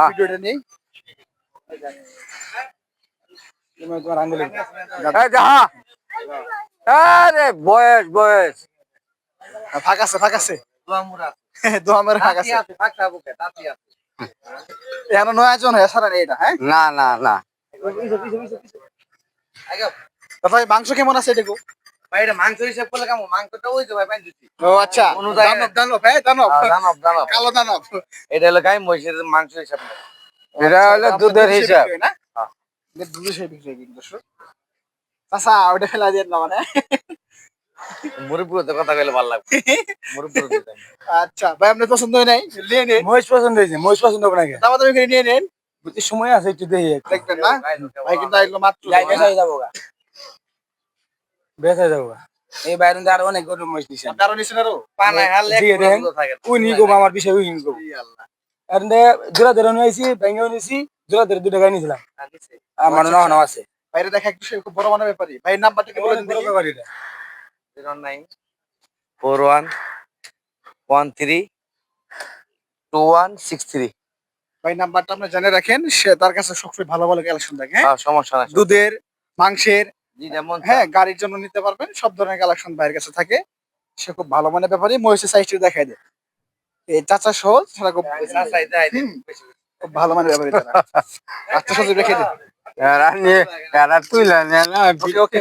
ভিডিওটা নেই তোমার আঙ্গুলে আরে বয়স বয়স ফাঁক আছে দোয়ামের ফাঁক আছে এখন 9 জন হয়ে সারা এটা হ্যাঁ না না না ভাই মাংস কেমন আছে দেখো ভাই এটা মাংস হিসাব করলে কেমন মাংসটা ওই তো ভাই পাঁচ দিচ্ছি ও আচ্ছা দানব কালো দানব এটা হলো গাই মহিষের মাংস হিসাব না এটা হলো দুধের হিসাব না দুধের হিসাব বিক্রি হয় কিন্তু আচ্ছা ওটা ফেলা দিয়ে না মানে মুরব্বুর কথা কইলে ভালো লাগবে মুরব্বুর আচ্ছা ভাই আপনার পছন্দ হয় নাই নিয়ে নিন মহিষ পছন্দ হয়েছে মহিষ পছন্দ হবে নাকি দাম করে নিয়ে নিন বুঝতে সময় আছে একটু দেখি দেখবেন না ভাই কিন্তু আইলো মাত্র যাবো গা বেসাই যাবো গা এই বাইরে আর অনেক গরু মহিষ দিছে কারণ নিছেন আরো পানায় হারলে জি, দেখেন। থাকে ওই নিয়ে গো আমার বিষয় ওই নিয়ে গো আল্লাহ আর জোড়া ধরে নিয়েছি ভেঙেও নিয়েছি জোড়া ধরে 2 টাকা নিয়েছিলাম আমার নাও আছে বাইরে দেখা একটু সে খুব বড় মানের ব্যাপারই ভাই নাম্বারটা কি বলে দিন দেখি 0941132163 ভাই নাম্বারটা আপনি জেনে রাখেন সে তার কাছে সবচেয়ে ভালো ভালো কালেকশন থাকে হ্যাঁ সমস্যা নাই দুধের মাংসের জি যেমন হ্যাঁ গাড়ির জন্য নিতে পারবেন সব ধরনের কালেকশন ভাইয়ের কাছে থাকে সে খুব ভালো মানের ব্যাপারই মহিষের সাইজটি দেখাই দেয় এই চাচা সহ সেটা খুব খুব ভালো মানের ব্যাপারই তারা আচ্ছা সহজে রেখে দিন এরা তুইলা না ওকে ওকে